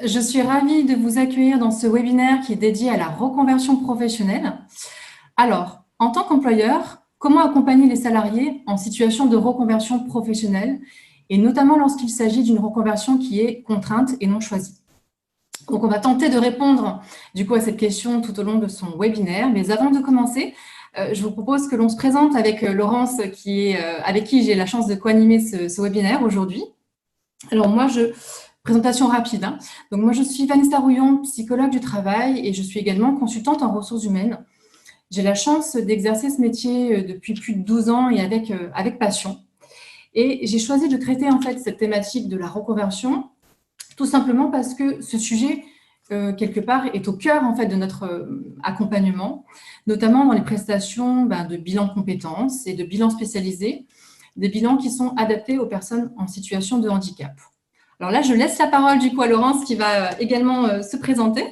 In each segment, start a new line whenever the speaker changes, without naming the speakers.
je suis ravie de vous accueillir dans ce webinaire qui est dédié à la reconversion professionnelle. Alors, en tant qu'employeur, comment accompagner les salariés en situation de reconversion professionnelle et notamment lorsqu'il s'agit d'une reconversion qui est contrainte et non choisie? Donc, on va tenter de répondre du coup à cette question tout au long de son webinaire. Mais avant de commencer, je vous propose que l'on se présente avec Laurence, avec qui j'ai la chance de co-animer ce webinaire aujourd'hui. Alors moi, présentation rapide, hein. Donc moi, je suis Vanessa Rouillon, psychologue du travail et je suis également consultante en ressources humaines. J'ai la chance d'exercer ce métier depuis plus de 12 ans et avec passion. Et j'ai choisi de traiter en fait cette thématique de la reconversion, tout simplement parce que ce sujet, quelque part, est au cœur en fait de notre accompagnement, notamment dans les prestations de bilan de compétences et de bilans spécialisés, des bilans qui sont adaptés aux personnes en situation de handicap. Alors là, je laisse la parole du coup à Laurence qui va également se présenter.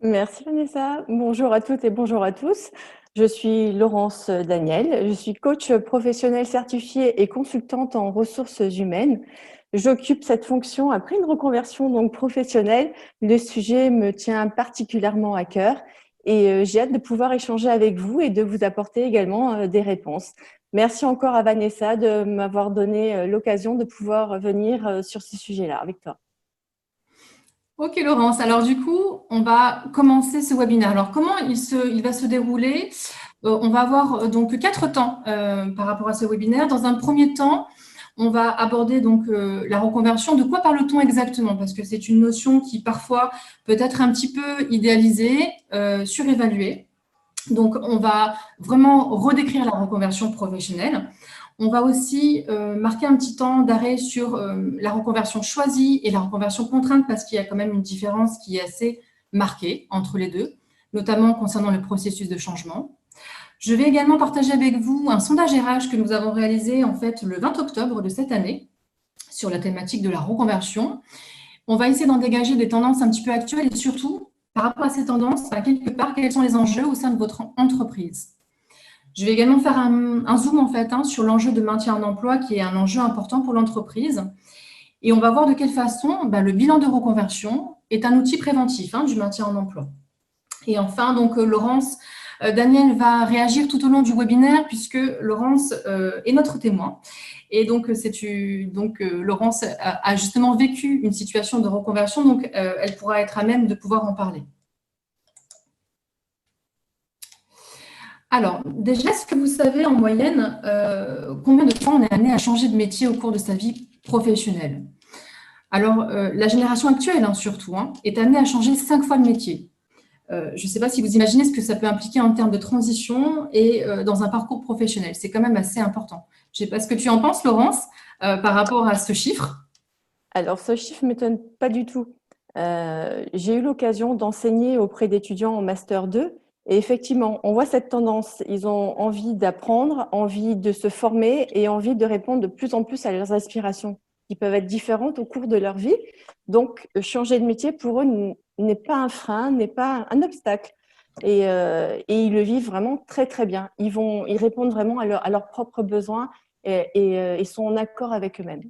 Merci Vanessa. Bonjour à toutes et bonjour à tous. Je suis Laurence Daniel. Je suis coach professionnel certifiée et consultante en ressources humaines. J'occupe cette fonction après une reconversion donc professionnelle. Le sujet me tient particulièrement à cœur et j'ai hâte de pouvoir échanger avec vous et de vous apporter également des réponses. Merci encore à Vanessa de m'avoir donné l'occasion de pouvoir venir sur ces sujets-là avec toi.
Ok Laurence, alors du coup, on va commencer ce webinaire. Alors comment il va se dérouler? On va avoir donc 4 temps par rapport à ce webinaire. Dans un premier temps, on va aborder donc la reconversion. De quoi parle-t-on exactement? Parce que c'est une notion qui parfois peut être un petit peu idéalisée, surévaluée. Donc on va vraiment redécrire la reconversion professionnelle. On va aussi marquer un petit temps d'arrêt sur la reconversion choisie et la reconversion contrainte parce qu'il y a quand même une différence qui est assez marquée entre les deux, notamment concernant le processus de changement. Je vais également partager avec vous un sondage RH que nous avons réalisé en fait le 20 octobre de cette année sur la thématique de la reconversion. On va essayer d'en dégager des tendances un petit peu actuelles et surtout, par rapport à ces tendances, quelque part, quels sont les enjeux au sein de votre entreprise. Je vais également faire un zoom en fait sur l'enjeu de maintien en emploi qui est un enjeu important pour l'entreprise. Et on va voir de quelle façon le bilan de reconversion est un outil préventif du maintien en emploi. Et enfin, donc Laurence, Daniel va réagir tout au long du webinaire puisque Laurence est notre témoin. Et donc, Laurence a justement vécu une situation de reconversion, donc elle pourra être à même de pouvoir en parler. Alors, déjà, est-ce que vous savez en moyenne combien de fois on est amené à changer de métier au cours de sa vie professionnelle? Alors, la génération actuelle, surtout, est amenée à changer 5 fois de métier. Je ne sais pas si vous imaginez ce que ça peut impliquer en termes de transition et dans un parcours professionnel. C'est quand même assez important. Je ne sais pas ce que tu en penses, Laurence, par rapport à ce chiffre.
Alors, ce chiffre ne m'étonne pas du tout. J'ai eu l'occasion d'enseigner auprès d'étudiants en Master 2 et effectivement, on voit cette tendance. Ils ont envie d'apprendre, envie de se former et envie de répondre de plus en plus à leurs aspirations qui peuvent être différentes au cours de leur vie. Donc, changer de métier pour eux n'est pas un frein, n'est pas un obstacle. Et ils le vivent vraiment très, très bien. Ils répondent vraiment à leurs propres besoins et sont en accord avec eux-mêmes.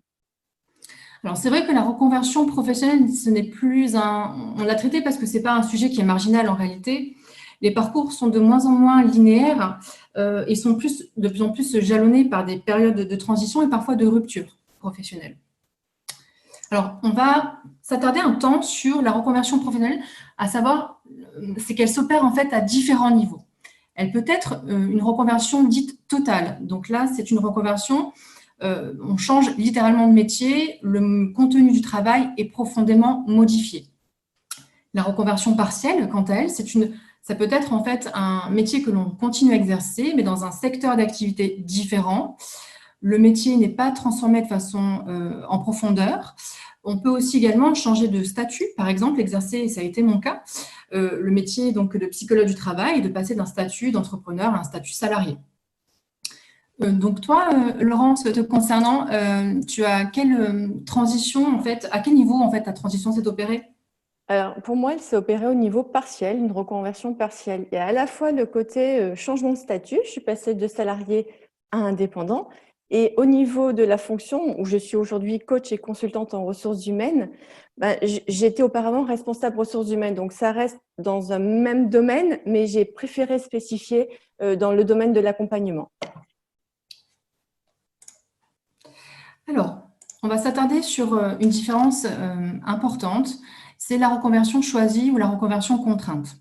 Alors, c'est vrai que la reconversion professionnelle, ce n'est plus on l'a traité parce que ce n'est pas un sujet qui est marginal en réalité. Les parcours sont de moins en moins linéaires et sont de plus en plus jalonnés par des périodes de transition et parfois de rupture professionnelle. Alors, on va s'attarder un temps sur la reconversion professionnelle, à savoir, c'est qu'elle s'opère en fait à différents niveaux. Elle peut être une reconversion dite totale. Donc là, c'est une reconversion, on change littéralement de métier, le contenu du travail est profondément modifié. La reconversion partielle, quant à elle, ça peut être en fait un métier que l'on continue à exercer, mais dans un secteur d'activité différent. Le métier n'est pas transformé de façon en profondeur. On peut aussi également changer de statut, par exemple, exercer, et ça a été mon cas, le métier donc, de psychologue du travail et de passer d'un statut d'entrepreneur à un statut salarié. Donc toi, Laurence, te concernant, tu as quelle transition, en fait, à quel niveau, en fait, ta transition s'est opérée?
Alors, pour moi, elle s'est opérée au niveau partiel, une reconversion partielle. Il y a à la fois le côté changement de statut, je suis passée de salarié à indépendant, Et au niveau de la fonction, où je suis aujourd'hui coach et consultante en ressources humaines, j'étais auparavant responsable ressources humaines. Donc, ça reste dans un même domaine, mais j'ai préféré spécifier dans le domaine de l'accompagnement.
Alors, on va s'attarder sur une différence importante, c'est la reconversion choisie ou la reconversion contrainte.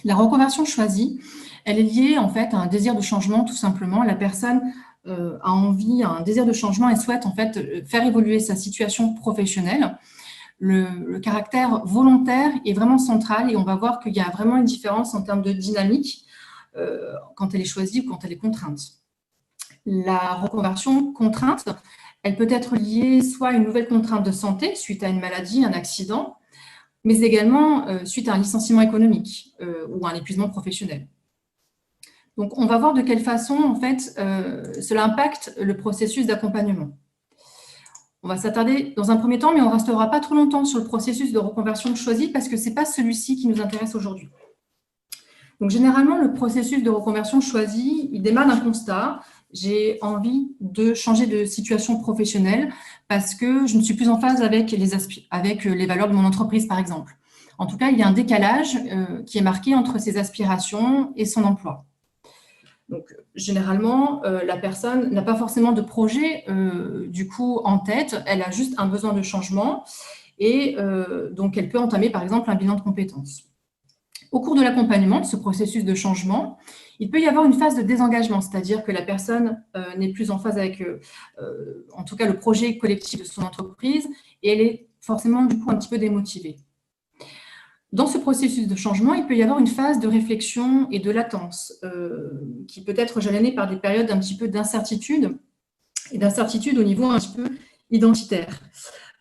La reconversion choisie, elle est liée en fait à un désir de changement tout simplement. La personne a envie, a un désir de changement et souhaite en fait faire évoluer sa situation professionnelle. Le caractère volontaire est vraiment central et on va voir qu'il y a vraiment une différence en termes de dynamique quand elle est choisie ou quand elle est contrainte. La reconversion contrainte, elle peut être liée soit à une nouvelle contrainte de santé suite à une maladie, un accident, mais également suite à un licenciement économique ou un épuisement professionnel. Donc, on va voir de quelle façon, en fait, cela impacte le processus d'accompagnement. On va s'attarder dans un premier temps, mais on ne restera pas trop longtemps sur le processus de reconversion choisi parce que ce n'est pas celui-ci qui nous intéresse aujourd'hui. Donc, généralement, le processus de reconversion choisi, il démarre d'un constat. J'ai envie de changer de situation professionnelle parce que je ne suis plus en phase avec les valeurs de mon entreprise, par exemple. En tout cas, il y a un décalage qui est marqué entre ses aspirations et son emploi. Donc, généralement, la personne n'a pas forcément de projet du coup en tête, elle a juste un besoin de changement et donc elle peut entamer par exemple un bilan de compétences. Au cours de l'accompagnement de ce processus de changement, il peut y avoir une phase de désengagement, c'est-à-dire que la personne n'est plus en phase avec, en tout cas, le projet collectif de son entreprise et elle est forcément du coup un petit peu démotivée. Dans ce processus de changement, il peut y avoir une phase de réflexion et de latence qui peut être jalonnée par des périodes un petit peu d'incertitude et d'incertitude au niveau un petit peu identitaire.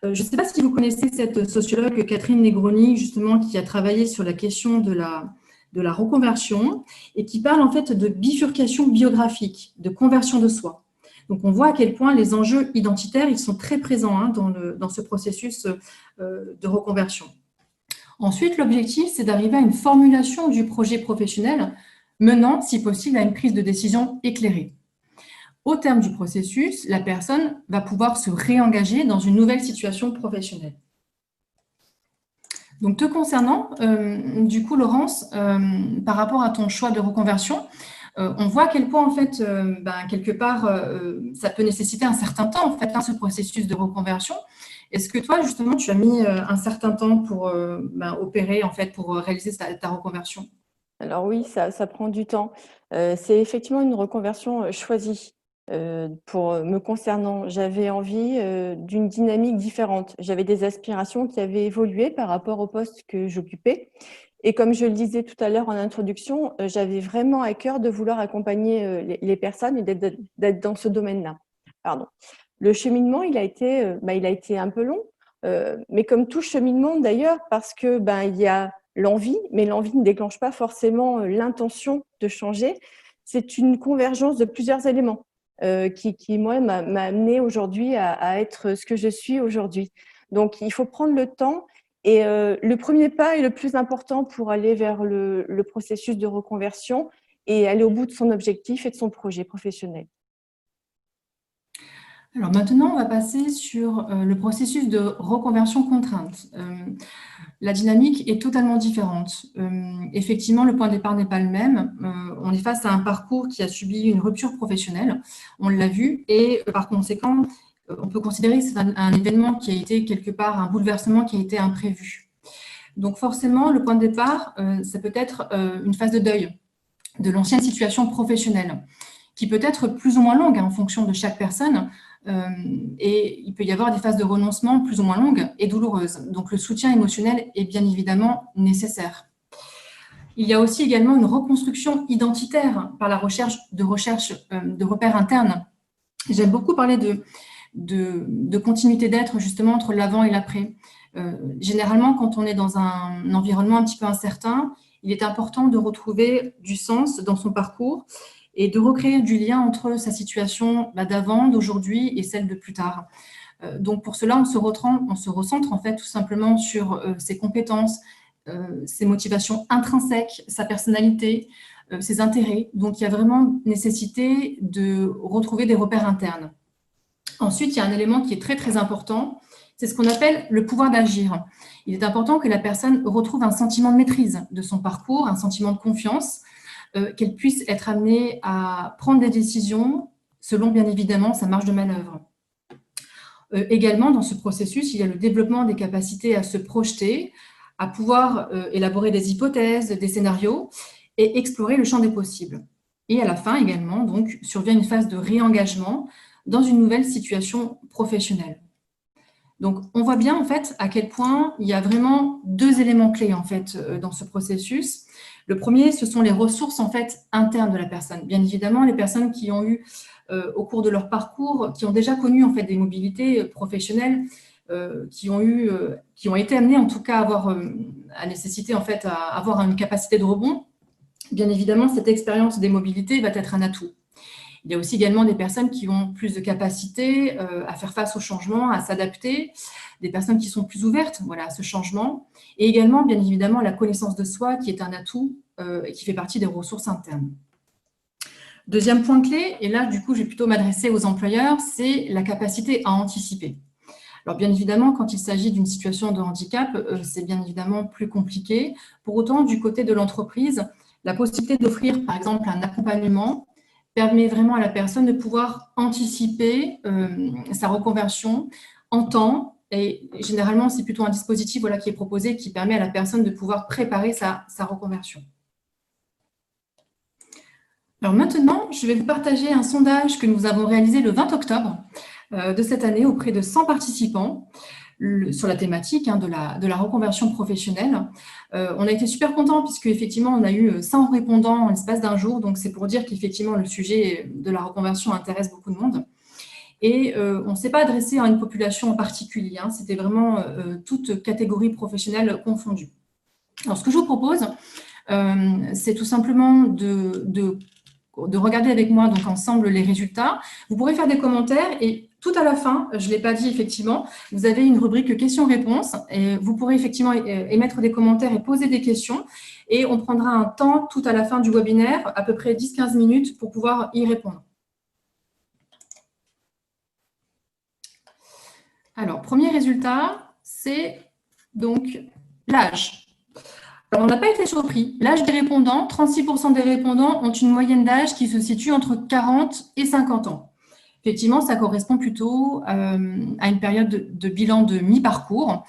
Je ne sais pas si vous connaissez cette sociologue Catherine Negroni, justement, qui a travaillé sur la question de la reconversion et qui parle en fait de bifurcation biographique, de conversion de soi. Donc, on voit à quel point les enjeux identitaires, ils sont très présents dans ce processus de reconversion. Ensuite, l'objectif, c'est d'arriver à une formulation du projet professionnel menant, si possible, à une prise de décision éclairée. Au terme du processus, la personne va pouvoir se réengager dans une nouvelle situation professionnelle. Donc, te concernant, du coup, Laurence, par rapport à ton choix de reconversion, on voit à quel point, en fait, quelque part, ça peut nécessiter un certain temps, en fait, ce processus de reconversion. Est-ce que toi, justement, tu as mis un certain temps pour opérer, en fait, pour réaliser ta reconversion?
Alors oui, ça prend du temps. C'est effectivement une reconversion choisie. Pour me concernant, j'avais envie d'une dynamique différente. J'avais des aspirations qui avaient évolué par rapport au poste que j'occupais. Et comme je le disais tout à l'heure en introduction, j'avais vraiment à cœur de vouloir accompagner les personnes et d'être dans ce domaine-là. Pardon. Le cheminement, il a été un peu long, mais comme tout cheminement d'ailleurs, parce que il y a l'envie, mais l'envie ne déclenche pas forcément l'intention de changer. C'est une convergence de plusieurs éléments qui moi, m'a amené aujourd'hui à être ce que je suis aujourd'hui. Donc, il faut prendre le temps. Et le premier pas est le plus important pour aller vers le processus de reconversion et aller au bout de son objectif et de son projet professionnel.
Alors maintenant, on va passer sur le processus de reconversion contrainte. La dynamique est totalement différente. Effectivement, le point de départ n'est pas le même. On est face à un parcours qui a subi une rupture professionnelle, on l'a vu, et par conséquent, on peut considérer que c'est un événement qui a été quelque part un bouleversement qui a été imprévu. Donc forcément, le point de départ, ça peut être une phase de deuil de l'ancienne situation professionnelle, qui peut être plus ou moins longue en fonction de chaque personne. Et il peut y avoir des phases de renoncement plus ou moins longues et douloureuses. Donc, le soutien émotionnel est bien évidemment nécessaire. Il y a aussi également une reconstruction identitaire par la recherche de repères internes. J'aime beaucoup parler de continuité d'être justement entre l'avant et l'après. Généralement, quand on est dans un environnement un petit peu incertain, il est important de retrouver du sens dans son parcours et de recréer du lien entre sa situation d'avant, d'aujourd'hui et celle de plus tard. Donc pour cela, on se recentre en fait tout simplement sur ses compétences, ses motivations intrinsèques, sa personnalité, ses intérêts. Donc, il y a vraiment nécessité de retrouver des repères internes. Ensuite, il y a un élément qui est très, très important, c'est ce qu'on appelle le pouvoir d'agir. Il est important que la personne retrouve un sentiment de maîtrise de son parcours, un sentiment de confiance, qu'elle puisse être amenée à prendre des décisions selon, bien évidemment, sa marge de manœuvre. Également, dans ce processus, il y a le développement des capacités à se projeter, à pouvoir élaborer des hypothèses, des scénarios et explorer le champ des possibles. Et à la fin également, donc, survient une phase de réengagement dans une nouvelle situation professionnelle. Donc, on voit bien en fait à quel point il y a vraiment deux éléments clés en fait dans ce processus. Le premier, ce sont les ressources en fait internes de la personne. Bien évidemment, les personnes qui ont eu au cours de leur parcours, qui ont déjà connu en fait des mobilités professionnelles, qui ont été amenées en tout cas à avoir à nécessiter en fait à avoir une capacité de rebond. Bien évidemment, cette expérience des mobilités va être un atout. Il y a aussi également des personnes qui ont plus de capacité à faire face au changement, à s'adapter, des personnes qui sont plus ouvertes voilà, à ce changement, et également, bien évidemment, la connaissance de soi qui est un atout et qui fait partie des ressources internes. Deuxième point clé, et là, du coup, je vais plutôt m'adresser aux employeurs, c'est la capacité à anticiper. Alors, bien évidemment, quand il s'agit d'une situation de handicap, c'est bien évidemment plus compliqué. Pour autant, du côté de l'entreprise, la possibilité d'offrir, par exemple, un accompagnement permet vraiment à la personne de pouvoir anticiper sa reconversion en temps. Et généralement, c'est plutôt un dispositif voilà, qui est proposé qui permet à la personne de pouvoir préparer sa reconversion. Alors maintenant, je vais vous partager un sondage que nous avons réalisé le 20 octobre de cette année auprès de 100 participants sur la thématique de la reconversion professionnelle. On a été super contents puisque effectivement on a eu 100 répondants en l'espace d'un jour, donc c'est pour dire qu'effectivement le sujet de la reconversion intéresse beaucoup de monde. Et on ne s'est pas adressé à une population en particulier, hein, c'était vraiment toute catégorie professionnelle confondue. Alors ce que je vous propose, c'est tout simplement de regarder avec moi donc ensemble les résultats. Vous pourrez faire des commentaires et tout à la fin, je ne l'ai pas dit effectivement, vous avez une rubrique questions-réponses et vous pourrez effectivement émettre des commentaires et poser des questions et on prendra un temps tout à la fin du webinaire, à peu près 10-15 minutes pour pouvoir y répondre. Alors, premier résultat, c'est donc l'âge. Alors, on n'a pas été surpris. L'âge des répondants, 36% des répondants ont une moyenne d'âge qui se situe entre 40 et 50 ans. Effectivement, ça correspond plutôt à une période de bilan de mi-parcours.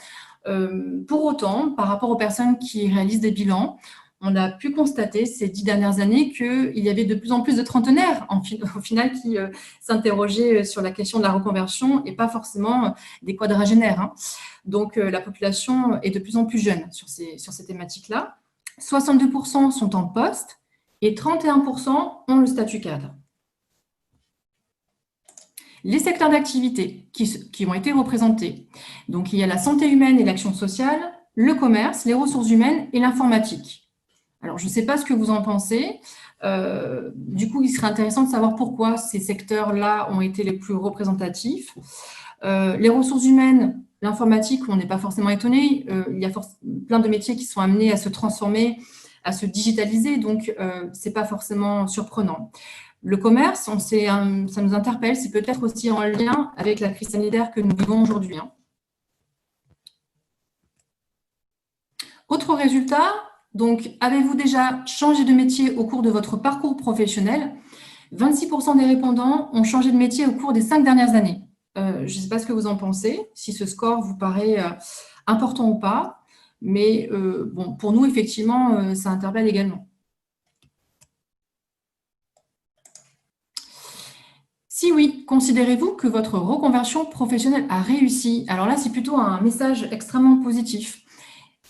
Pour autant, par rapport aux personnes qui réalisent des bilans, on a pu constater ces 10 dernières années qu'il y avait de plus en plus de trentenaires, au final, qui s'interrogeaient sur la question de la reconversion et pas forcément des quadragénaires. Hein. Donc, la population est de plus en plus jeune sur ces thématiques-là. 62% sont en poste et 31% ont le statut cadre. Les secteurs d'activité qui ont été représentés. Donc, il y a la santé humaine et l'action sociale, le commerce, les ressources humaines et l'informatique. Alors, je ne sais pas ce que vous en pensez. Du coup, il serait intéressant de savoir pourquoi ces secteurs-là ont été les plus représentatifs. Les ressources humaines, l'informatique, on n'est pas forcément étonné. Il y a plein de métiers qui sont amenés à se transformer, à se digitaliser, donc ce n'est pas forcément surprenant. Le commerce, ça nous interpelle, c'est peut-être aussi en lien avec la crise sanitaire que nous vivons aujourd'hui. Hein. Autre résultat, donc avez-vous déjà changé de métier au cours de votre parcours professionnel? 26% des répondants ont changé de métier au cours des 5 dernières années. Je ne sais pas ce que vous en pensez, si ce score vous paraît important ou pas, mais bon, pour nous, effectivement, ça interpelle également. Si oui, considérez-vous que votre reconversion professionnelle a réussi? Alors là, c'est plutôt un message extrêmement positif.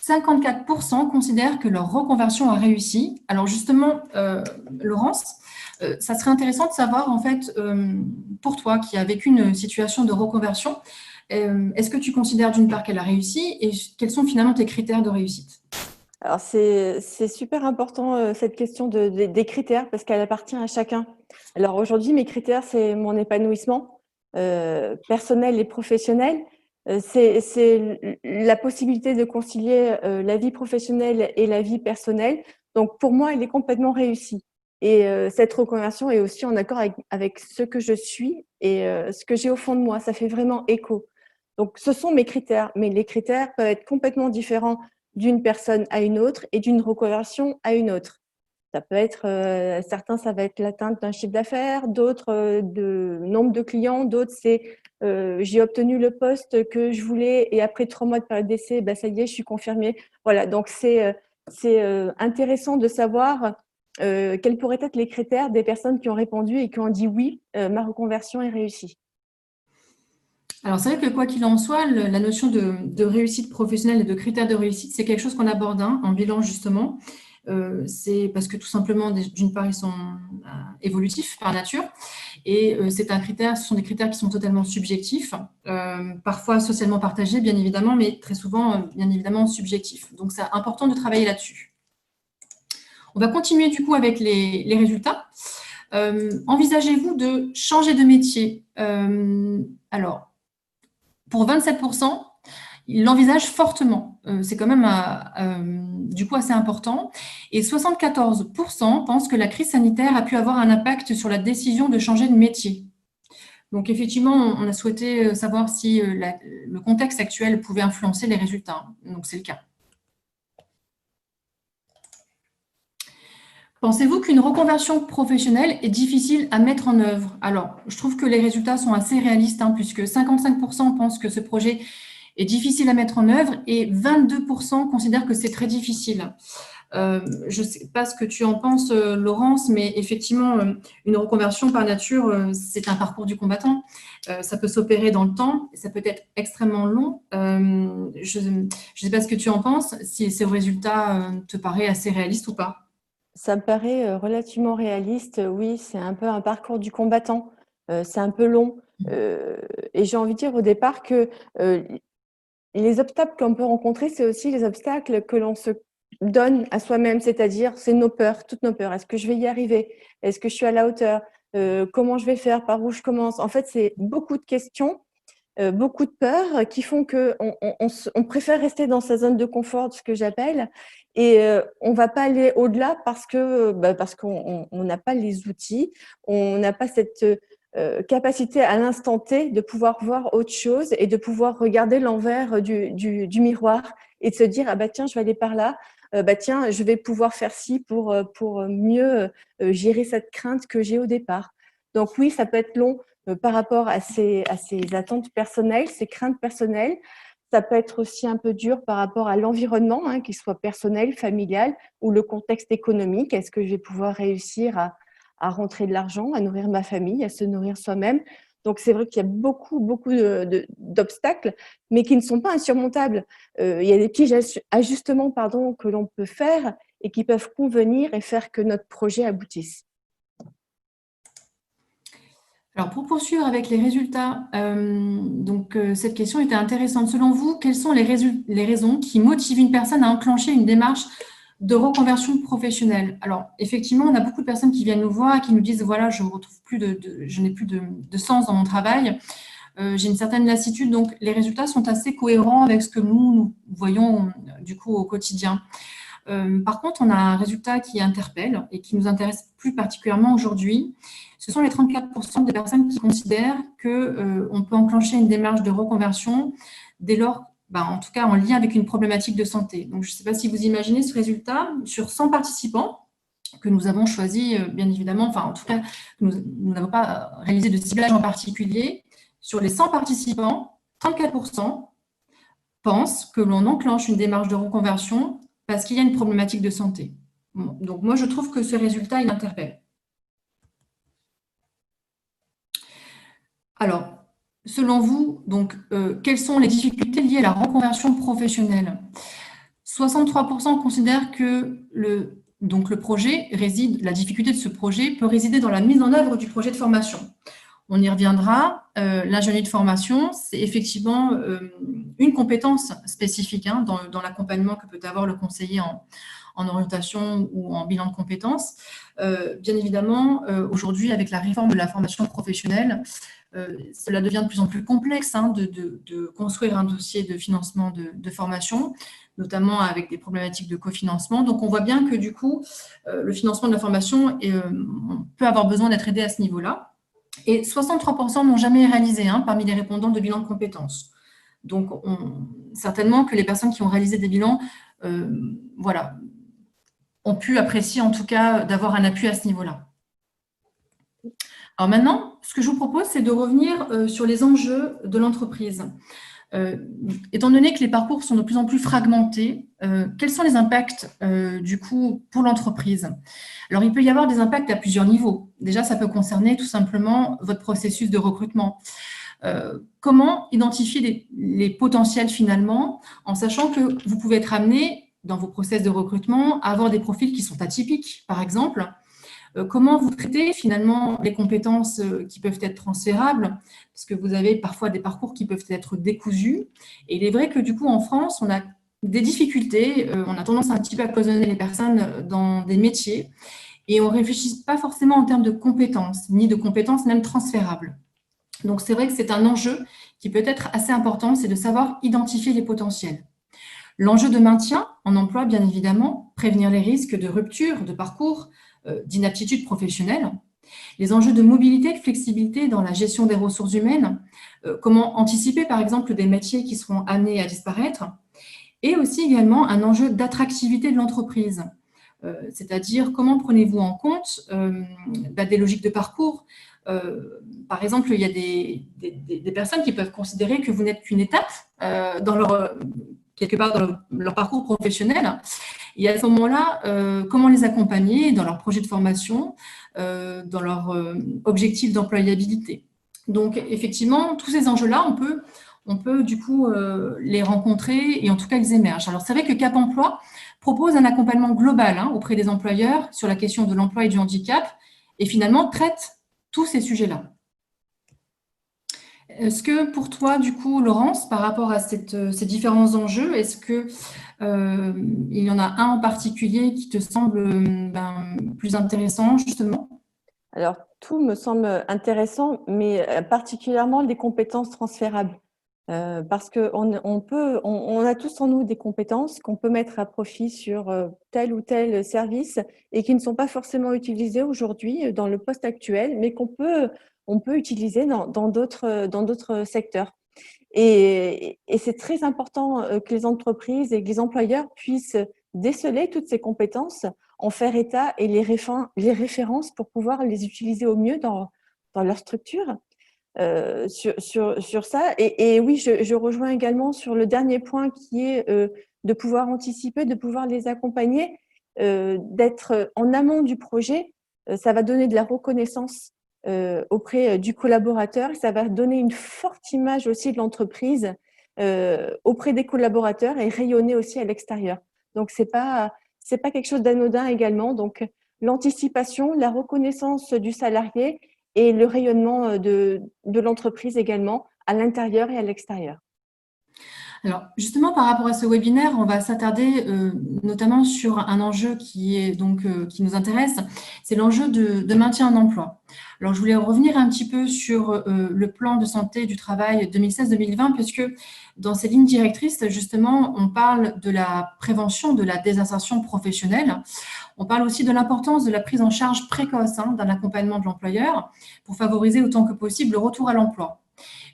54% considèrent que leur reconversion a réussi. Alors justement, Laurence, ça serait intéressant de savoir, en fait, pour toi qui as vécu une situation de reconversion, est-ce que tu considères d'une part qu'elle a réussi et quels sont finalement tes critères de réussite?
Alors, c'est super important cette question des critères parce qu'elle appartient à chacun. Alors aujourd'hui, mes critères, c'est mon épanouissement personnel et professionnel. C'est la possibilité de concilier la vie professionnelle et la vie personnelle Donc, pour moi, elle est complètement réussie. Et cette reconversion est aussi en accord avec ce que je suis et ce que j'ai au fond de moi. Ça fait vraiment écho. Donc, ce sont mes critères, mais les critères peuvent être complètement différents d'une personne à une autre et d'une reconversion à une autre. Ça peut être, certains, ça va être l'atteinte d'un chiffre d'affaires, d'autres, de nombre de clients, d'autres, c'est j'ai obtenu le poste que je voulais et après 3 mois de période d'essai, bah, ça y est, je suis confirmée. Voilà, donc c'est intéressant de savoir quels pourraient être les critères des personnes qui ont répondu et qui ont dit oui, ma reconversion est réussie.
Alors, c'est vrai que quoi qu'il en soit, la notion de réussite professionnelle et de critères de réussite, c'est quelque chose qu'on aborde en bilan, justement. C'est parce que tout simplement, d'une part, ils sont évolutifs par nature, et ce sont des critères qui sont totalement subjectifs, parfois socialement partagés, bien évidemment, mais très souvent, bien évidemment, subjectifs. Donc, c'est important de travailler là-dessus. On va continuer du coup avec les résultats. Envisagez-vous de changer de métier? Alors, pour 27%, ils l'envisagent fortement. C'est quand même du coup assez important. Et 74% pensent que la crise sanitaire a pu avoir un impact sur la décision de changer de métier. Donc effectivement, on a souhaité savoir si le contexte actuel pouvait influencer les résultats. Donc c'est le cas. Pensez-vous qu'une reconversion professionnelle est difficile à mettre en œuvre? Alors, je trouve que les résultats sont assez réalistes, puisque 55% pensent que ce projet est difficile à mettre en œuvre et 22% considèrent que c'est très difficile. Je ne sais pas ce que tu en penses, Laurence, mais effectivement, une reconversion par nature, c'est un parcours du combattant. Ça peut s'opérer dans le temps, ça peut être extrêmement long. Je ne sais pas ce que tu en penses, si ce résultat te paraît assez réaliste ou pas.
Ça me paraît relativement réaliste. Oui, c'est un peu un parcours du combattant. C'est un peu long. Et j'ai envie de dire au départ que les obstacles qu'on peut rencontrer, c'est aussi les obstacles que l'on se donne à soi-même, c'est-à-dire c'est nos peurs, toutes nos peurs. Est-ce que je vais y arriver? Est-ce que je suis à la hauteur? Comment je vais faire? Par où je commence? En fait, c'est beaucoup de questions, beaucoup de peurs qui font qu'on préfère rester dans sa zone de confort, ce que j'appelle, et on ne va pas aller au-delà parce qu'on n'a pas les outils, on n'a pas cette capacité à l'instant T de pouvoir voir autre chose et de pouvoir regarder l'envers du miroir et de se dire ah bah tiens, je vais aller par là, bah tiens, je vais pouvoir faire ci pour mieux gérer cette crainte que j'ai au départ. Donc oui, ça peut être long par rapport à ces attentes personnelles, ces craintes personnelles. Ça peut être aussi un peu dur par rapport à l'environnement, qu'il soit personnel, familial ou le contexte économique. Est-ce que je vais pouvoir réussir à rentrer de l'argent, à nourrir ma famille, à se nourrir soi-même? Donc, c'est vrai qu'il y a beaucoup d'obstacles, mais qui ne sont pas insurmontables. Il y a des petits ajustements que l'on peut faire et qui peuvent convenir et faire que notre projet aboutisse.
Alors, pour poursuivre avec les résultats, cette question était intéressante. Selon vous, quelles sont les raisons qui motivent une personne à enclencher une démarche de reconversion professionnelle? Alors, effectivement, on a beaucoup de personnes qui viennent nous voir et qui nous disent, voilà, je n'ai plus de sens dans mon travail, j'ai une certaine lassitude. Donc, les résultats sont assez cohérents avec ce que nous voyons du coup au quotidien. Par contre, on a un résultat qui interpelle et qui nous intéresse plus particulièrement aujourd'hui. Ce sont les 34% des personnes qui considèrent qu'on peut enclencher une démarche de reconversion dès lors, en tout cas en lien avec une problématique de santé. Donc, je ne sais pas si vous imaginez ce résultat sur 100 participants que nous avons choisi, bien évidemment, enfin en tout cas, nous n'avons pas réalisé de ciblage en particulier. Sur les 100 participants, 34% pensent que l'on enclenche une démarche de reconversion parce qu'il y a une problématique de santé. Bon, donc, moi, je trouve que ce résultat, il interpelle. Alors, selon vous, donc, quelles sont les difficultés liées à la reconversion professionnelle? 63% considèrent que la difficulté de ce projet peut résider dans la mise en œuvre du projet de formation. On y reviendra. L'ingénierie de formation, c'est effectivement une compétence spécifique dans l'accompagnement que peut avoir le conseiller en orientation ou en bilan de compétences. Bien évidemment, aujourd'hui, avec la réforme de la formation professionnelle, Cela devient de plus en plus complexe de construire un dossier de financement de formation, notamment avec des problématiques de cofinancement. Donc, on voit bien que du coup, le financement de la formation on peut avoir besoin d'être aidé à ce niveau-là. Et 63% n'ont jamais réalisé parmi les répondants de bilan de compétences. Donc, certainement que les personnes qui ont réalisé des bilans, voilà, ont pu apprécier en tout cas d'avoir un appui à ce niveau-là. Alors maintenant, ce que je vous propose, c'est de revenir sur les enjeux de l'entreprise. Étant donné que les parcours sont de plus en plus fragmentés, quels sont les impacts du coup pour l'entreprise? Alors, il peut y avoir des impacts à plusieurs niveaux. Déjà, ça peut concerner tout simplement votre processus de recrutement. Comment identifier les potentiels finalement, en sachant que vous pouvez être amené dans vos process de recrutement à avoir des profils qui sont atypiques, par exemple. Comment vous traitez finalement les compétences qui peuvent être transférables, parce que vous avez parfois des parcours qui peuvent être décousus. Et il est vrai que du coup, en France, on a des difficultés, on a tendance un petit peu à cloisonner les personnes dans des métiers, et on ne réfléchit pas forcément en termes de compétences, ni de compétences même transférables. Donc, c'est vrai que c'est un enjeu qui peut être assez important, c'est de savoir identifier les potentiels. L'enjeu de maintien en emploi, bien évidemment, prévenir les risques de rupture de parcours, d'inaptitude professionnelle. Les enjeux de mobilité et de flexibilité dans la gestion des ressources humaines, comment anticiper, par exemple, des métiers qui seront amenés à disparaître, et aussi également un enjeu d'attractivité de l'entreprise. C'est-à-dire comment prenez-vous en compte des logiques de parcours. Par exemple, il y a des personnes qui peuvent considérer que vous n'êtes qu'une étape quelque part dans leur parcours professionnel. Et à ce moment-là, comment les accompagner dans leur projet de formation, dans leur objectif d'employabilité. Donc, effectivement, tous ces enjeux-là, on peut du coup les rencontrer et en tout cas, ils émergent. Alors, c'est vrai que Cap Emploi propose un accompagnement global auprès des employeurs sur la question de l'emploi et du handicap et finalement traite tous ces sujets-là. Est-ce que pour toi, du coup, Laurence, par rapport à ces différents enjeux, est-ce que il y en a un en particulier qui te semble plus intéressant, justement?
Alors, tout me semble intéressant, mais particulièrement les compétences transférables. Parce qu'on a tous en nous des compétences qu'on peut mettre à profit sur tel ou tel service et qui ne sont pas forcément utilisées aujourd'hui dans le poste actuel, mais on peut utiliser dans d'autres secteurs. Et c'est très important que les entreprises et que les employeurs puissent déceler toutes ces compétences, en faire état et les références pour pouvoir les utiliser au mieux dans leur structure. Sur ça. Et oui, je rejoins également sur le dernier point qui est de pouvoir anticiper, de pouvoir les accompagner, d'être en amont du projet. Ça va donner de la reconnaissance auprès du collaborateur. Ça va donner une forte image aussi de l'entreprise auprès des collaborateurs et rayonner aussi à l'extérieur. Donc, c'est pas quelque chose d'anodin également. Donc, l'anticipation, la reconnaissance du salarié et le rayonnement de l'entreprise également à l'intérieur et à l'extérieur.
Alors, justement, par rapport à ce webinaire, on va s'attarder notamment sur un enjeu qui nous intéresse, c'est l'enjeu de maintien en emploi. Alors, je voulais revenir un petit peu sur le plan de santé du travail 2016-2020, puisque dans ces lignes directrices, justement, on parle de la prévention de la désinsertion professionnelle. On parle aussi de l'importance de la prise en charge précoce d'un accompagnement de l'employeur pour favoriser autant que possible le retour à l'emploi.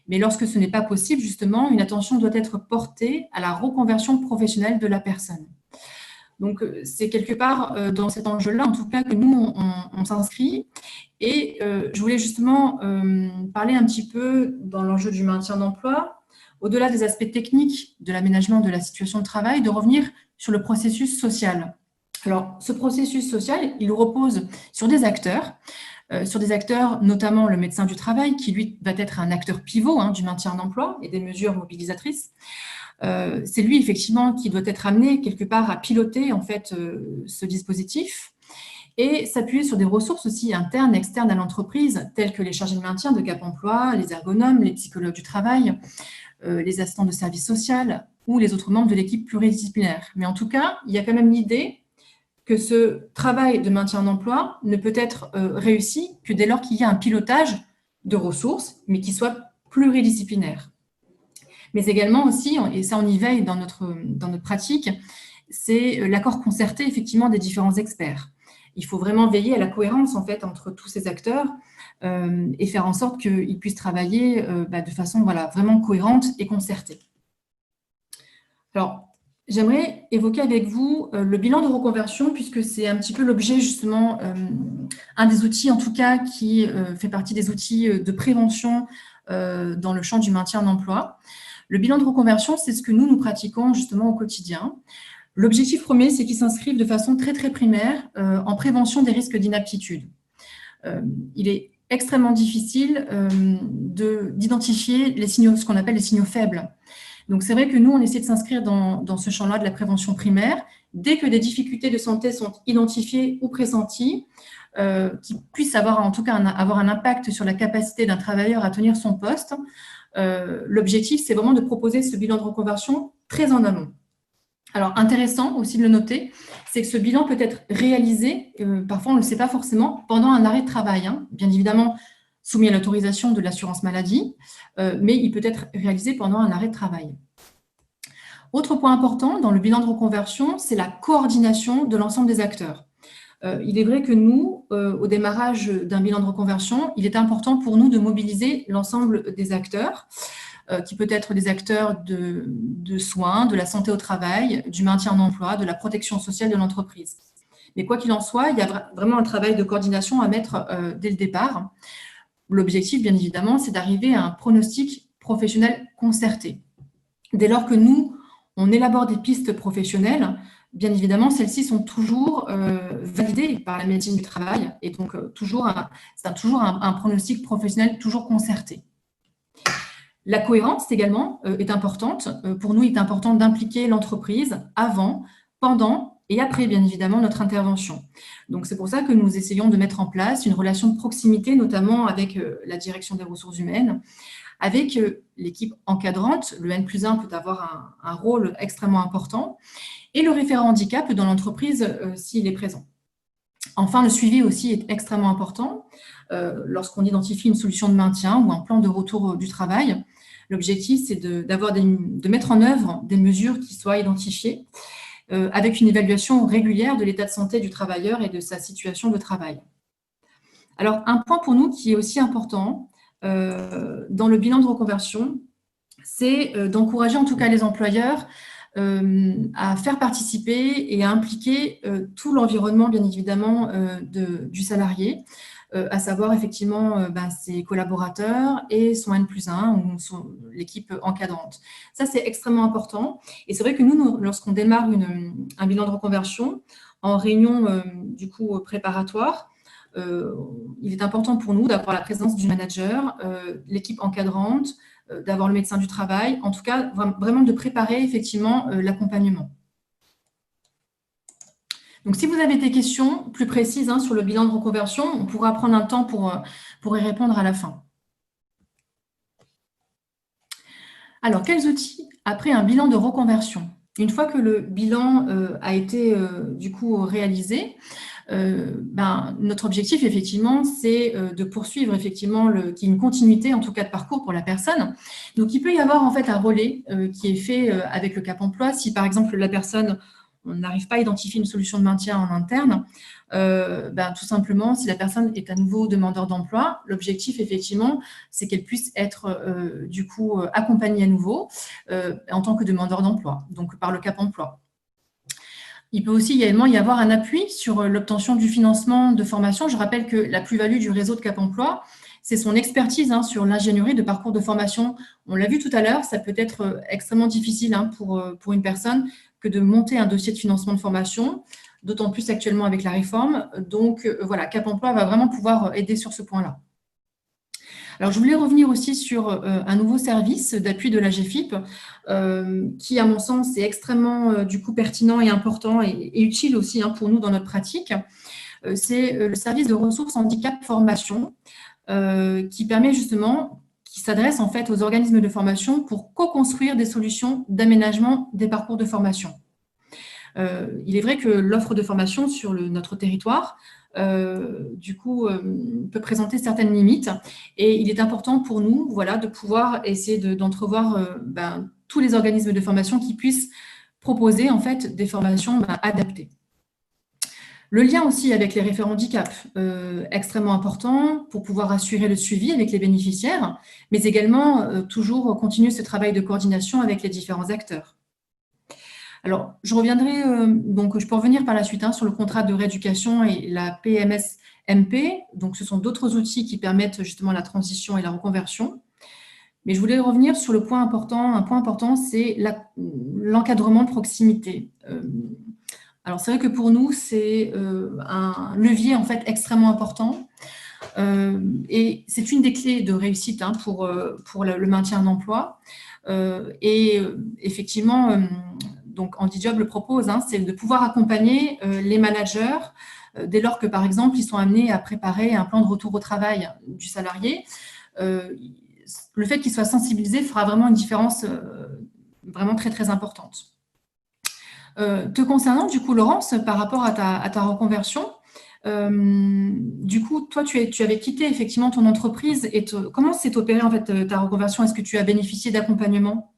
Mais lorsque ce n'est pas possible, justement, une attention doit être portée à la reconversion professionnelle de la personne. Donc, c'est quelque part dans cet enjeu-là, en tout cas, que nous, on s'inscrit. Et je voulais justement parler un petit peu dans l'enjeu du maintien d'emploi, au-delà des aspects techniques de l'aménagement de la situation de travail, de revenir sur le processus social. Alors, ce processus social, il repose sur des acteurs, notamment le médecin du travail, qui lui va être un acteur pivot du maintien d'emploi et des mesures mobilisatrices. C'est lui effectivement qui doit être amené quelque part à piloter en fait ce dispositif et s'appuyer sur des ressources aussi internes et externes à l'entreprise, telles que les chargés de maintien de Cap Emploi, les ergonomes, les psychologues du travail, les assistants de service social ou les autres membres de l'équipe pluridisciplinaire. Mais en tout cas, il y a quand même l'idée que ce travail de maintien d'emploi ne peut être réussi que dès lors qu'il y a un pilotage de ressources, mais qui soit pluridisciplinaire. Mais également aussi, et ça on y veille dans notre pratique, c'est l'accord concerté effectivement des différents experts. Il faut vraiment veiller à la cohérence en fait entre tous ces acteurs et faire en sorte qu'ils puissent travailler de façon vraiment cohérente et concertée. Alors, j'aimerais évoquer avec vous le bilan de reconversion, puisque c'est un petit peu l'objet justement, un des outils en tout cas qui fait partie des outils de prévention dans le champ du maintien en emploi. Le bilan de reconversion, c'est ce que nous pratiquons justement au quotidien. L'objectif premier, c'est qu'il s'inscrive de façon très primaire en prévention des risques d'inaptitude. Il est extrêmement difficile d'identifier les signaux, ce qu'on appelle les signaux faibles. Donc, c'est vrai que nous, on essaie de s'inscrire dans ce champ-là de la prévention primaire. Dès que des difficultés de santé sont identifiées ou pressenties, qui puissent avoir en tout cas avoir un impact sur la capacité d'un travailleur à tenir son poste, l'objectif, c'est vraiment de proposer ce bilan de reconversion très en amont. Alors, intéressant aussi de le noter, c'est que ce bilan peut être réalisé, parfois on ne le sait pas forcément, pendant un arrêt de travail, bien évidemment soumis à l'autorisation de l'assurance maladie, mais il peut être réalisé pendant un arrêt de travail. Autre point important dans le bilan de reconversion, c'est la coordination de l'ensemble des acteurs. Il est vrai que nous, au démarrage d'un bilan de reconversion, il est important pour nous de mobiliser l'ensemble des acteurs, qui peut être des acteurs de soins, de la santé au travail, du maintien en emploi, de la protection sociale de l'entreprise. Mais quoi qu'il en soit, il y a vraiment un travail de coordination à mettre dès le départ. L'objectif, bien évidemment, c'est d'arriver à un pronostic professionnel concerté. Dès lors que nous, on élabore des pistes professionnelles, bien évidemment, celles-ci sont toujours validées par la médecine du travail et donc c'est toujours un pronostic professionnel toujours concerté. La cohérence également est importante. Pour nous, il est important d'impliquer l'entreprise avant, pendant et après, bien évidemment, notre intervention. Donc, c'est pour ça que nous essayons de mettre en place une relation de proximité, notamment avec la direction des ressources humaines, avec l'équipe encadrante. Le N+1 peut avoir un rôle extrêmement important, et le référent handicap dans l'entreprise s'il est présent. Enfin, le suivi aussi est extrêmement important. Lorsqu'on identifie une solution de maintien ou un plan de retour du travail, l'objectif, c'est de mettre en œuvre des mesures qui soient identifiées avec une évaluation régulière de l'état de santé du travailleur et de sa situation de travail. Alors, un point pour nous qui est aussi important dans le bilan de reconversion, c'est d'encourager en tout cas les employeurs à faire participer et à impliquer tout l'environnement, bien évidemment, du salarié, à savoir effectivement ses collaborateurs et son N+1 ou l'équipe encadrante. Ça, c'est extrêmement important. Et c'est vrai que nous lorsqu'on démarre un bilan de reconversion, en réunion du coup préparatoire, il est important pour nous d'avoir la présence du manager, l'équipe encadrante, d'avoir le médecin du travail, en tout cas vraiment de préparer effectivement l'accompagnement. Donc, si vous avez des questions plus précises sur le bilan de reconversion, on pourra prendre un temps pour y répondre à la fin. Alors, quels outils après un bilan de reconversion? Une fois que le bilan a été du coup réalisé, notre objectif, effectivement, c'est de poursuivre, effectivement, qu'il y ait une continuité, en tout cas, de parcours pour la personne. Donc, il peut y avoir, en fait, un relais qui est fait avec le Cap emploi. Si, par exemple, la personne, on n'arrive pas à identifier une solution de maintien en interne, tout simplement, si la personne est à nouveau demandeur d'emploi, l'objectif, effectivement, c'est qu'elle puisse être, du coup, accompagnée à nouveau en tant que demandeur d'emploi, donc par le Cap emploi. Il peut aussi également y avoir un appui sur l'obtention du financement de formation. Je rappelle que la plus-value du réseau de Cap emploi, c'est son expertise sur l'ingénierie de parcours de formation. On l'a vu tout à l'heure, ça peut être extrêmement difficile pour une personne que de monter un dossier de financement de formation, d'autant plus actuellement avec la réforme. Donc, voilà, Cap emploi va vraiment pouvoir aider sur ce point-là. Alors, je voulais revenir aussi sur un nouveau service d'appui de la GFIP qui, à mon sens, est extrêmement du coup pertinent et important et utile aussi pour nous dans notre pratique. C'est le service de ressources handicap formation qui permet justement, qui s'adresse en fait aux organismes de formation pour co-construire des solutions d'aménagement des parcours de formation. Il est vrai que l'offre de formation sur notre territoire peut présenter certaines limites. Et il est important pour nous, voilà, de pouvoir essayer d'entrevoir tous les organismes de formation qui puissent proposer en fait des formations adaptées. Le lien aussi avec les référents handicap, extrêmement important pour pouvoir assurer le suivi avec les bénéficiaires, mais également toujours continuer ce travail de coordination avec les différents acteurs. Alors, je reviendrai, donc je peux revenir par la suite sur le contrat de rééducation et la PMS-MP. Donc, ce sont d'autres outils qui permettent justement la transition et la reconversion. Mais je voulais revenir sur le point important. Un point important, c'est l'encadrement de proximité. Alors, c'est vrai que pour nous, c'est un levier en fait extrêmement important. Et c'est une des clés de réussite pour le maintien d'emploi. Effectivement, donc HandiJob le propose, c'est de pouvoir accompagner les managers dès lors que, par exemple, ils sont amenés à préparer un plan de retour au travail du salarié. Le fait qu'ils soient sensibilisés fera vraiment une différence vraiment très, très importante. Te concernant, du coup, Laurence, par rapport à ta reconversion, du coup, toi, tu avais quitté effectivement ton entreprise et comment s'est opérée en fait ta reconversion? Est-ce que tu as bénéficié d'accompagnement?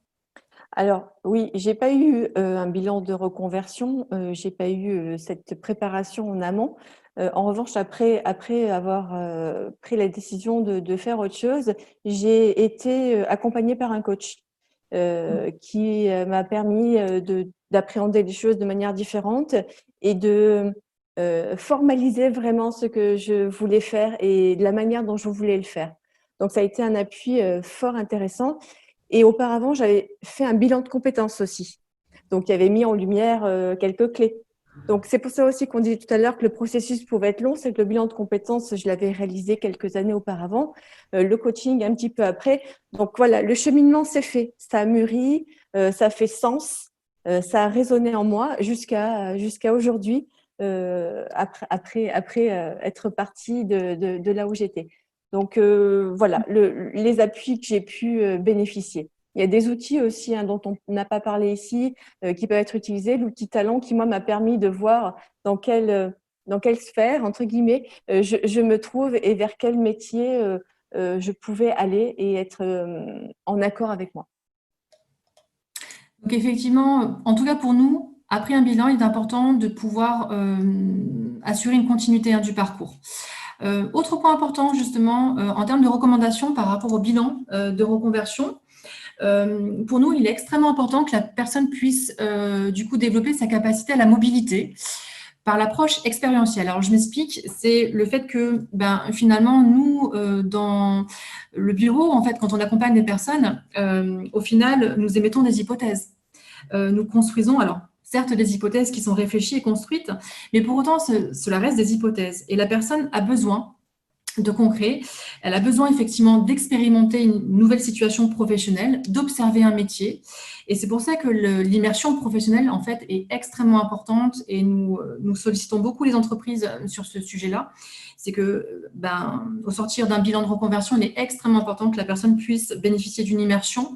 Alors oui, j'ai pas eu un bilan de reconversion, j'ai pas eu cette préparation en amont. En revanche, après avoir pris la décision de faire autre chose, j'ai été accompagnée par un coach qui m'a permis d'appréhender les choses de manière différente et de formaliser vraiment ce que je voulais faire et de la manière dont je voulais le faire. Donc ça a été un appui fort intéressant. Et auparavant, j'avais fait un bilan de compétences aussi. Donc, il y avait mis en lumière quelques clés. Donc, c'est pour ça aussi qu'on disait tout à l'heure que le processus pouvait être long. C'est que le bilan de compétences, je l'avais réalisé quelques années auparavant. Le coaching, un petit peu après. Donc, voilà, le cheminement s'est fait. Ça a mûri, ça fait sens, ça a résonné en moi jusqu'à aujourd'hui, après être partie de là où j'étais. Donc, voilà, les appuis que j'ai pu bénéficier. Il y a des outils aussi dont on n'a pas parlé ici, qui peuvent être utilisés. L'outil Talent qui, moi, m'a permis de voir dans quelle sphère, entre guillemets, je me trouve et vers quel métier je pouvais aller et être en accord avec moi.
Donc effectivement, en tout cas pour nous, après un bilan, il est important de pouvoir assurer une continuité du parcours. Autre point important justement en termes de recommandations par rapport au bilan de reconversion, pour nous, il est extrêmement important que la personne puisse du coup développer sa capacité à la mobilité par l'approche expérientielle. Alors, je m'explique, c'est le fait que finalement, nous, dans le bureau, en fait, quand on accompagne des personnes, au final, nous émettons des hypothèses. Nous construisons, alors, certes, des hypothèses qui sont réfléchies et construites, mais pour autant, cela reste des hypothèses. Et la personne a besoin de concret. Elle a besoin effectivement d'expérimenter une nouvelle situation professionnelle, d'observer un métier. Et c'est pour ça que l'immersion professionnelle, en fait, est extrêmement importante et nous sollicitons beaucoup les entreprises sur ce sujet-là. C'est que, au sortir d'un bilan de reconversion, il est extrêmement important que la personne puisse bénéficier d'une immersion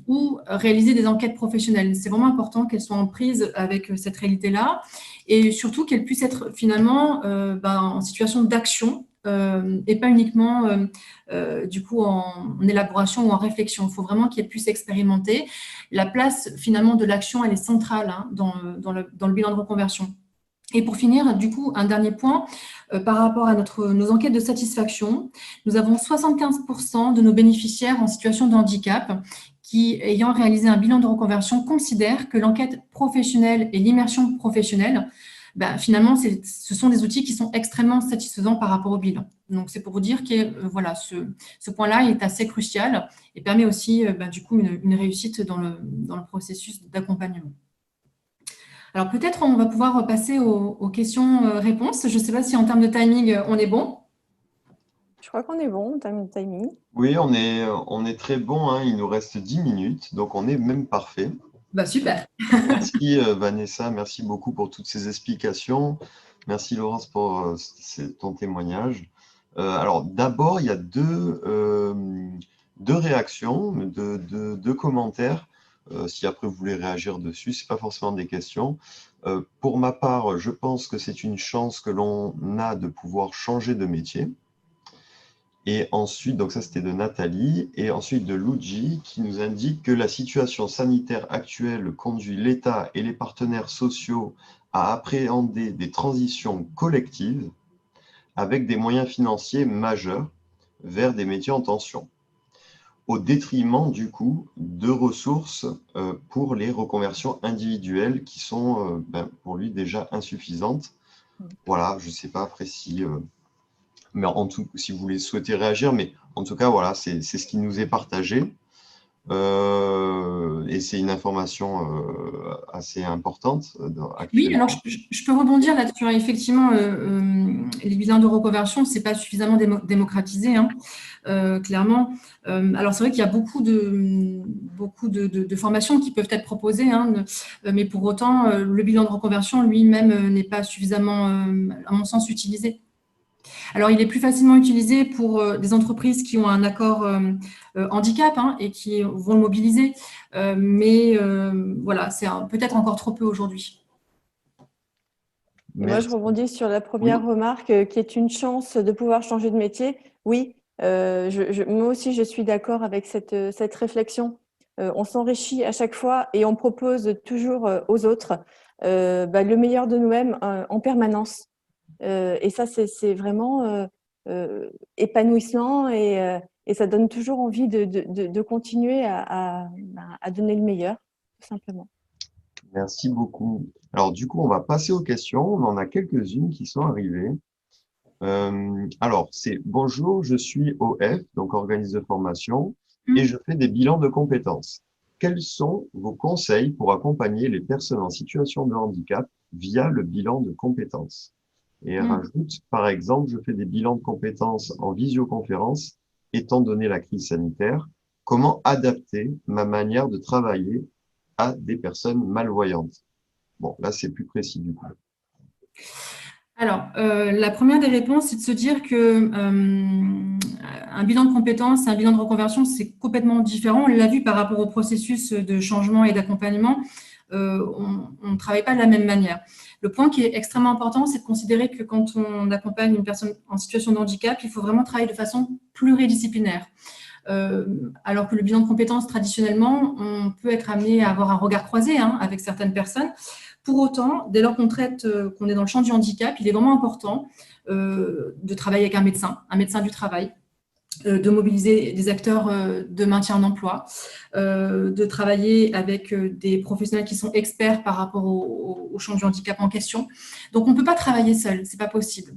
ou réaliser des enquêtes professionnelles. C'est vraiment important qu'elles soient en prise avec cette réalité-là et surtout qu'elles puissent être finalement en situation d'action et pas uniquement du coup en élaboration ou en réflexion. Il faut vraiment qu'elles puissent expérimenter. La place finalement de l'action, elle est centrale dans le bilan de reconversion. Et pour finir, du coup, un dernier point, par rapport à nos enquêtes de satisfaction, nous avons 75% de nos bénéficiaires en situation de handicap qui, ayant réalisé un bilan de reconversion, considèrent que l'enquête professionnelle et l'immersion professionnelle, finalement, ce sont des outils qui sont extrêmement satisfaisants par rapport au bilan. Donc, c'est pour vous dire que voilà, ce point-là est assez crucial et permet aussi, du coup, une réussite dans le processus d'accompagnement. Alors, peut-être on va pouvoir passer aux questions-réponses. Je ne sais pas si en termes de timing, on est bon.
Je crois qu'on est bon en termes de timing.
Oui, on est très bon, il nous reste 10 minutes, donc on est même parfait.
Super.
Merci Vanessa, merci beaucoup pour toutes ces explications. Merci Laurence pour ton témoignage. Alors d'abord, il y a deux réactions, deux commentaires. Si après vous voulez réagir dessus, ce n'est pas forcément des questions. Pour ma part, je pense que c'est une chance que l'on a de pouvoir changer de métier. Et ensuite, donc ça c'était de Nathalie, et ensuite de Luigi qui nous indique que la situation sanitaire actuelle conduit l'État et les partenaires sociaux à appréhender des transitions collectives avec des moyens financiers majeurs vers des métiers en tension, au détriment du coup de ressources pour les reconversions individuelles qui sont pour lui déjà insuffisantes. Voilà, je ne sais pas après si... mais si vous souhaitez réagir, mais en tout cas, voilà, c'est ce qui nous est partagé. Et c'est une information assez importante
Oui,
actuellement.
alors je peux rebondir là-dessus, hein. Effectivement, les bilans de reconversion, ce n'est pas suffisamment démocratisé, hein, clairement. Alors c'est vrai qu'il y a beaucoup de formations qui peuvent être proposées, hein, mais pour autant, le bilan de reconversion lui-même n'est pas suffisamment, à mon sens, utilisé. Alors, il est plus facilement utilisé pour des entreprises qui ont un accord handicap, hein, et qui vont le mobiliser. Mais voilà, c'est peut-être encore trop peu aujourd'hui.
Moi, je rebondis sur la première
Oui.
remarque, qui est une chance de pouvoir changer de métier. Oui, moi aussi, je suis d'accord avec cette réflexion. On s'enrichit à chaque fois et on propose toujours aux autres le meilleur de nous-mêmes en permanence. Et ça, c'est vraiment épanouissant et ça donne toujours envie de continuer à donner le meilleur, tout simplement.
Merci beaucoup. Alors, du coup, on va passer aux questions. On en a quelques-unes qui sont arrivées. Alors, c'est « Bonjour, je suis OF, donc organisme de formation, et je fais des bilans de compétences. Quels sont vos conseils pour accompagner les personnes en situation de handicap via le bilan de compétences ?» Et elle rajoute, par exemple, je fais des bilans de compétences en visioconférence, étant donné la crise sanitaire. Comment adapter ma manière de travailler à des personnes malvoyantes? Bon, là, c'est plus précis du coup.
Alors, la première des réponses, c'est de se dire que un bilan de compétences et un bilan de reconversion, c'est complètement différent. On l'a vu par rapport au processus de changement et d'accompagnement. On ne travaille pas de la même manière. Le point qui est extrêmement important, c'est de considérer que quand on accompagne une personne en situation de handicap, il faut vraiment travailler de façon pluridisciplinaire. Alors que le bilan de compétences, traditionnellement, on peut être amené à avoir un regard croisé, hein, avec certaines personnes. Pour autant, dès lors qu'on traite, qu'on est dans le champ du handicap, il est vraiment important de travailler avec un médecin du travail, de mobiliser des acteurs de maintien en emploi, de travailler avec des professionnels qui sont experts par rapport au champ du handicap en question. Donc, on ne peut pas travailler seul, ce n'est pas possible.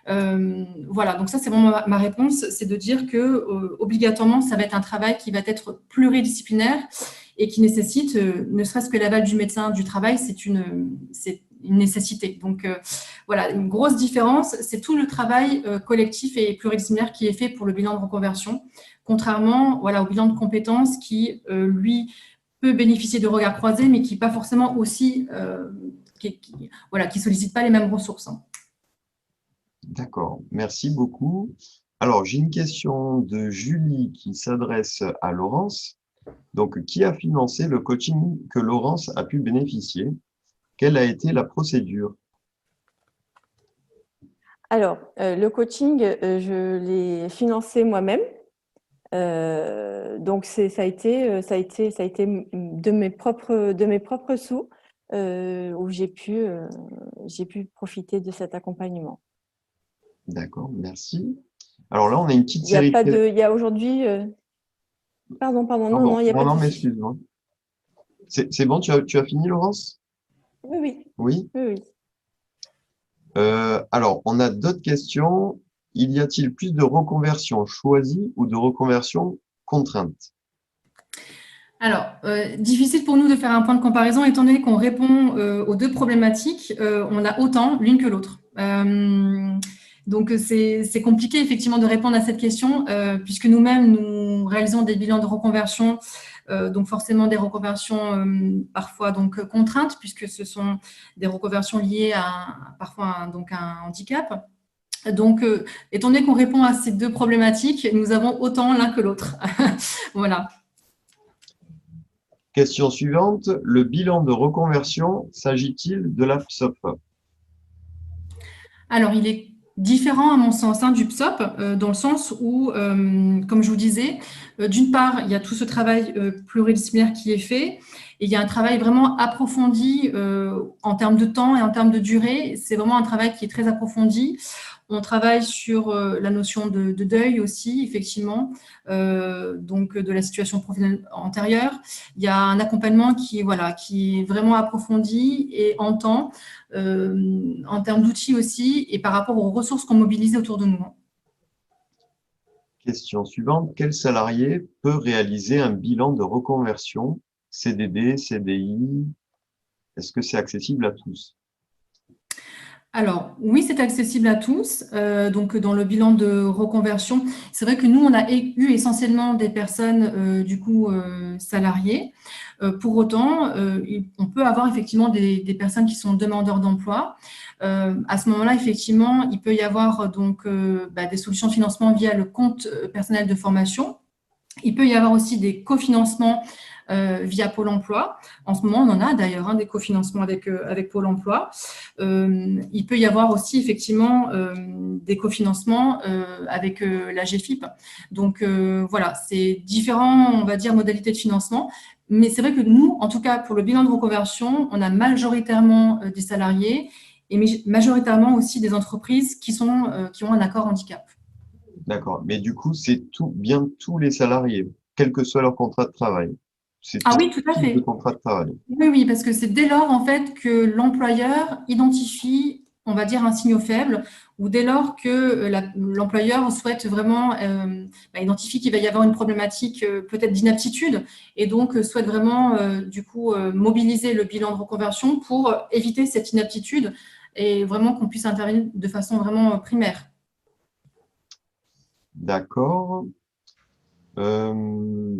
Voilà, donc ça, c'est vraiment ma réponse, c'est de dire que obligatoirement, ça va être un travail qui va être pluridisciplinaire et qui nécessite, ne serait-ce que l'aval du médecin du travail, c'est une nécessité. Donc, voilà, une grosse différence, c'est tout le travail collectif et pluridisciplinaire qui est fait pour le bilan de reconversion, contrairement au bilan de compétences qui, lui, peut bénéficier de regards croisés, mais qui n'est pas forcément aussi, qui sollicite pas les mêmes ressources.
D'accord, merci beaucoup. Alors, j'ai une question de Julie qui s'adresse à Laurence. Donc, qui a financé le coaching que Laurence a pu bénéficier? Quelle a été la procédure?
Alors, le coaching, je l'ai financé moi-même. Donc, ça a été de mes propres sous où j'ai pu profiter de cet accompagnement.
D'accord, merci. Alors là, on a une petite
Il y a
série.
il y a aujourd'hui. Pardon, non, il n'y a pas de
non, mais
souci.
excuse-moi. C'est bon, tu as fini, Laurence?
Oui.
Oui.
Oui.
Alors, on a d'autres questions. Y a-t-il plus de reconversion choisie ou de reconversion contrainte?
Alors, difficile pour nous de faire un point de comparaison, étant donné qu'on répond aux deux problématiques, on a autant l'une que l'autre. Donc, c'est compliqué effectivement de répondre à cette question, puisque nous-mêmes, nous réalisons des bilans de reconversion, donc forcément des reconversions parfois donc contraintes, puisque ce sont des reconversions liées à parfois donc un handicap. Donc, étant donné qu'on répond à ces deux problématiques, nous avons autant l'un que l'autre. Voilà.
Question suivante, le bilan de reconversion, s'agit-il de la PSOP?
Alors, il est différent à mon sens du PSOP, dans le sens où, comme je vous disais, d'une part, il y a tout ce travail pluridisciplinaire qui est fait, et il y a un travail vraiment approfondi en termes de temps et en termes de durée. C'est vraiment un travail qui est très approfondi. On travaille sur la notion de deuil aussi, effectivement, donc de la situation professionnelle antérieure. Il y a un accompagnement qui est vraiment approfondi et en temps, en termes d'outils aussi, et par rapport aux ressources qu'on mobilise autour de nous.
Question suivante, quel salarié peut réaliser un bilan de reconversion, CDD, CDI? Est-ce que c'est accessible à tous?
Alors, oui, c'est accessible à tous. Donc, dans le bilan de reconversion, c'est vrai que nous, on a eu essentiellement des personnes, salariées. Pour autant, on peut avoir effectivement des personnes qui sont demandeurs d'emploi. À ce moment-là, effectivement, il peut y avoir des solutions de financement via le compte personnel de formation. Il peut y avoir aussi des cofinancements via Pôle emploi. En ce moment, on en a d'ailleurs des cofinancements avec Pôle emploi. Il peut y avoir aussi effectivement des cofinancements avec la GFIP. Donc voilà, c'est différents, on va dire, modalités de financement. Mais c'est vrai que nous, en tout cas pour le bilan de reconversion, on a majoritairement des salariés et majoritairement aussi des entreprises qui ont un accord handicap.
D'accord, mais du coup, c'est bien tous les salariés, quel que soit leur contrat de travail. C'est
Ah
tout
oui, tout à
type de
fait.
contrat de travail.
Oui, parce que c'est dès lors, en fait, que l'employeur identifie, on va dire, un signe faible, ou dès lors que l'employeur souhaite vraiment, identifie qu'il va y avoir une problématique peut-être d'inaptitude, et donc souhaite vraiment, mobiliser le bilan de reconversion pour éviter cette inaptitude et vraiment qu'on puisse intervenir de façon vraiment primaire.
D'accord. Euh,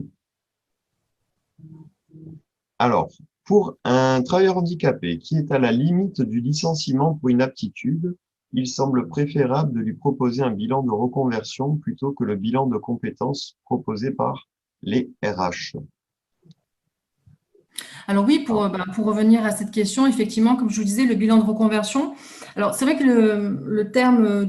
Alors, pour un travailleur handicapé qui est à la limite du licenciement pour inaptitude, il semble préférable de lui proposer un bilan de reconversion plutôt que le bilan de compétences proposé par les RH.
Alors oui, pour revenir à cette question, effectivement, comme je vous disais, le bilan de reconversion. Alors c'est vrai que le terme,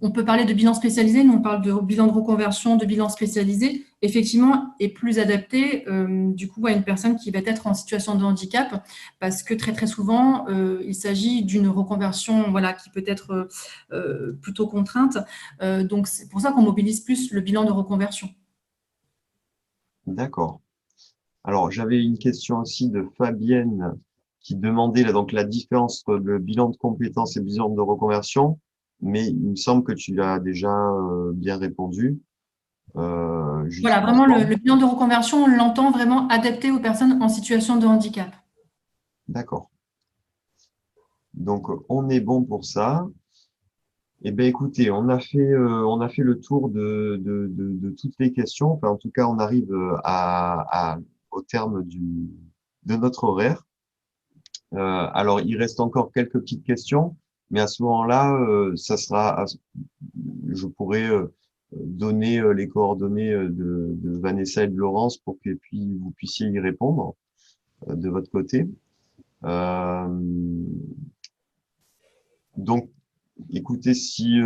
on peut parler de bilan spécialisé, nous on parle de bilan de reconversion, de bilan spécialisé, effectivement, est plus adapté à une personne qui va être en situation de handicap, parce que très très souvent, il s'agit d'une reconversion qui peut être plutôt contrainte. Donc c'est pour ça qu'on mobilise plus le bilan de reconversion.
D'accord. Alors, j'avais une question aussi de Fabienne qui demandait donc la différence entre le bilan de compétences et le bilan de reconversion, mais il me semble que tu l'as déjà bien répondu.
Voilà, vraiment, le bilan de reconversion, on l'entend vraiment adapté aux personnes en situation de handicap.
D'accord. Donc, on est bon pour ça. Eh bien, écoutez, on a fait le tour de toutes les questions. Enfin, en tout cas, on arrive au terme de notre horaire. Alors, il reste encore quelques petites questions, mais à ce moment-là, je pourrais donner les coordonnées de Vanessa et de Laurence pour que puis vous puissiez y répondre de votre côté. Donc, écoutez, si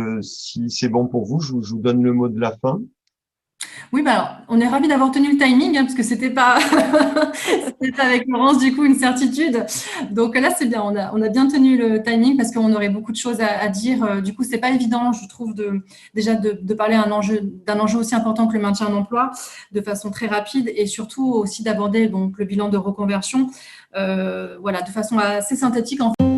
c'est bon pour vous, je vous donne le mot de la fin.
Oui, alors, on est ravis d'avoir tenu le timing, parce que c'était pas avec Laurence, une certitude. Donc là, c'est bien, on a bien tenu le timing parce qu'on aurait beaucoup de choses à dire. Du coup, c'est pas évident, je trouve, de parler d'un enjeu aussi important que le maintien d'emploi de façon très rapide, et surtout aussi d'aborder le bilan de reconversion de façon assez synthétique. En fait.